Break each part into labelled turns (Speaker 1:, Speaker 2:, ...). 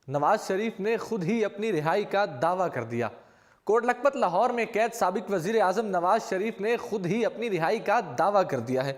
Speaker 1: نواز شریف نے خود ہی اپنی رہائی کا دعویٰ کر دیا۔ کوٹ لکھپت لاہور میں قید سابق وزیر اعظم نواز شریف نے خود ہی اپنی رہائی کا دعویٰ کر دیا ہے۔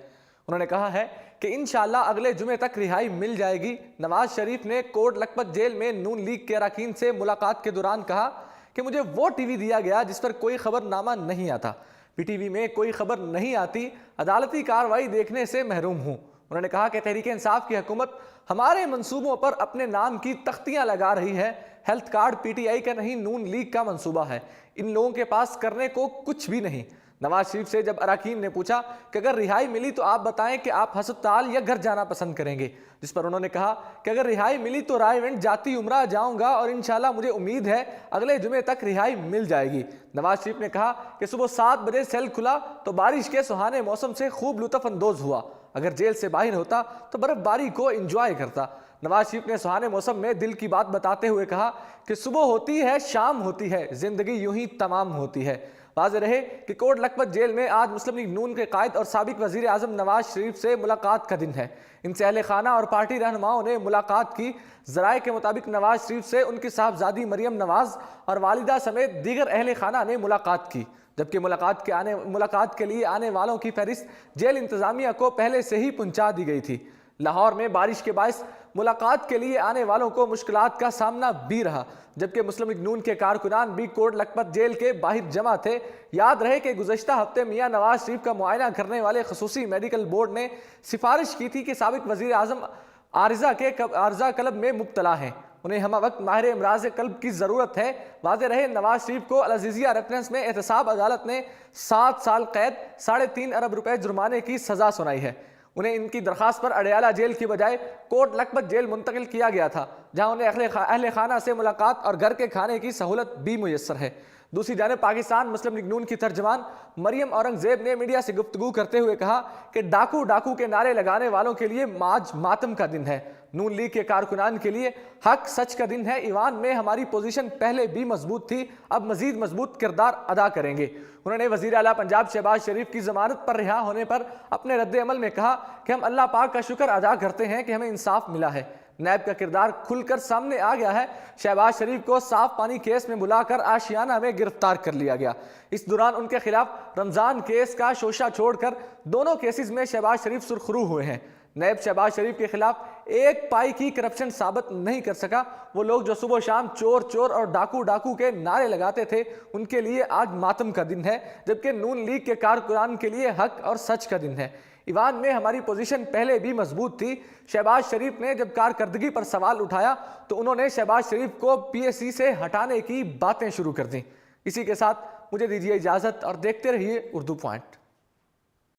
Speaker 1: انہوں نے کہا ہے کہ انشاءاللہ اگلے جمعے تک رہائی مل جائے گی۔ نواز شریف نے کوٹ لکھپت جیل میں نون لیگ کے اراکین سے ملاقات کے دوران کہا کہ مجھے وہ ٹی وی دیا گیا جس پر کوئی خبر نامہ نہیں آتا، پی ٹی وی میں کوئی خبر نہیں آتی، عدالتی کارروائی دیکھنے سے محروم ہوں۔ انہوں نے کہا کہ تحریک انصاف کی حکومت ہمارے منصوبوں پر اپنے نام کی تختیاں لگا رہی ہے۔ Health card P T I کا نہیں، نون لیگ کا منصوبہ ہے۔ ان لوگوں کے پاس کرنے کو کچھ بھی نہیں۔ نواز شریف سے جب اراکین نے پوچھا کہ اگر رہائی ملی تو آپ بتائیں کہ آپ ہسپتال یا گھر جانا پسند کریں گے، جس پر انہوں نے کہا کہ اگر رہائی ملی تو رائے ونڈ جاتی عمرہ جاؤں گا اور انشاءاللہ مجھے امید ہے اگلے جمعے تک رہائی مل جائے گی۔ نواز شریف نے کہا کہ صبح 7 بجے سیل کھلا تو بارش کے سہانے موسم سے خوب لطف اندوز ہوا۔ اگر جیل سے باہر ہوتا تو برف باری کو انجوائے کرتا۔ نواز شریف نے سہانے موسم میں دل کی بات بتاتے ہوئے کہا کہ صبح ہوتی ہے، شام ہوتی ہے، زندگی یوں ہی تمام ہوتی ہے۔ واضح رہے کہ کوٹ لکھپت جیل میں آج مسلم لیگ نون کے قائد اور سابق وزیر اعظم نواز شریف سے ملاقات کا دن ہے۔ ان سے اہل خانہ اور پارٹی رہنماؤں نے ملاقات کی۔ ذرائع کے مطابق نواز شریف سے ان کی صاحبزادی مریم نواز اور والدہ سمیت دیگر اہل خانہ نے ملاقات کی، جبکہ ملاقات کے لیے آنے والوں کی فہرست جیل انتظامیہ کو پہلے سے ہی پہنچا دی گئی تھی۔ لاہور میں بارش کے باعث ملاقات کے لیے آنے والوں کو مشکلات کا سامنا بھی رہا، جبکہ مسلم لیگ نون کے کارکنان بھی کوٹ لکھپت جیل کے باہر جمع تھے۔ یاد رہے کہ گزشتہ ہفتے میاں نواز شریف کا معائنہ کرنے والے خصوصی میڈیکل بورڈ نے سفارش کی تھی کہ سابق وزیر اعظم عارضہ قلب میں مبتلا ہیں، انہیں ہمہ وقت ماہر امراض قلب کی ضرورت ہے۔ واضح رہے نواز شریف کو العزیزیہ ریفرنس میں احتساب عدالت نے 7 سال قید، 3.5 ارب روپے جرمانے کی سزا سنائی ہے۔ انہیں ان کی درخواست پر اڈیالہ جیل کی بجائے کوٹ لکھپت جیل منتقل کیا گیا تھا، جہاں انہیں اہل خانہ سے ملاقات اور گھر کے کھانے کی سہولت بھی میسر ہے۔ دوسری جانب پاکستان مسلم لیگ نون کی ترجمان مریم اورنگزیب نے میڈیا سے گفتگو کرتے ہوئے کہا کہ ڈاکو ڈاکو کے نعرے لگانے والوں کے لیے آج ماتم کا دن ہے، نون لیگ کے کارکنان کے لیے حق سچ کا دن ہے۔ ایوان میں ہماری پوزیشن پہلے بھی مضبوط تھی، اب مزید مضبوط کردار ادا کریں گے۔ انہوں نے وزیر اعلیٰ پنجاب شہباز شریف کی ضمانت پر رہا ہونے پر اپنے رد عمل میں کہا کہ ہم اللہ پاک کا شکر ادا کرتے ہیں کہ ہمیں انصاف ملا ہے۔ نیب کا کردار کھل کر سامنے آ گیا ہے۔ شہباز شریف کو صاف پانی کیس میں بلا کر آشیانہ میں گرفتار کر لیا گیا۔ اس دوران ان کے خلاف رمضان کیس کا شوشہ چھوڑ کر دونوں کیسز میں شہباز شریف سرخرو ہوئے ہیں۔ نیب شہباز شریف کے خلاف ایک پائی کی کرپشن ثابت نہیں کر سکا۔ وہ لوگ جو صبح و شام چور چور اور ڈاکو ڈاکو کے نعرے لگاتے تھے، ان کے لیے آج ماتم کا دن ہے، جبکہ نون لیگ کے کارکنان کے لیے حق اور سچ کا دن ہے۔ ایوان میں ہماری پوزیشن پہلے بھی مضبوط تھی۔ شہباز شریف نے جب کارکردگی پر سوال اٹھایا تو انہوں نے شہباز شریف کو پی ایس سی سے ہٹانے کی باتیں شروع کر دیں۔ اسی کے ساتھ مجھے دیجیے اجازت اور دیکھتے رہیے اردو پوائنٹ۔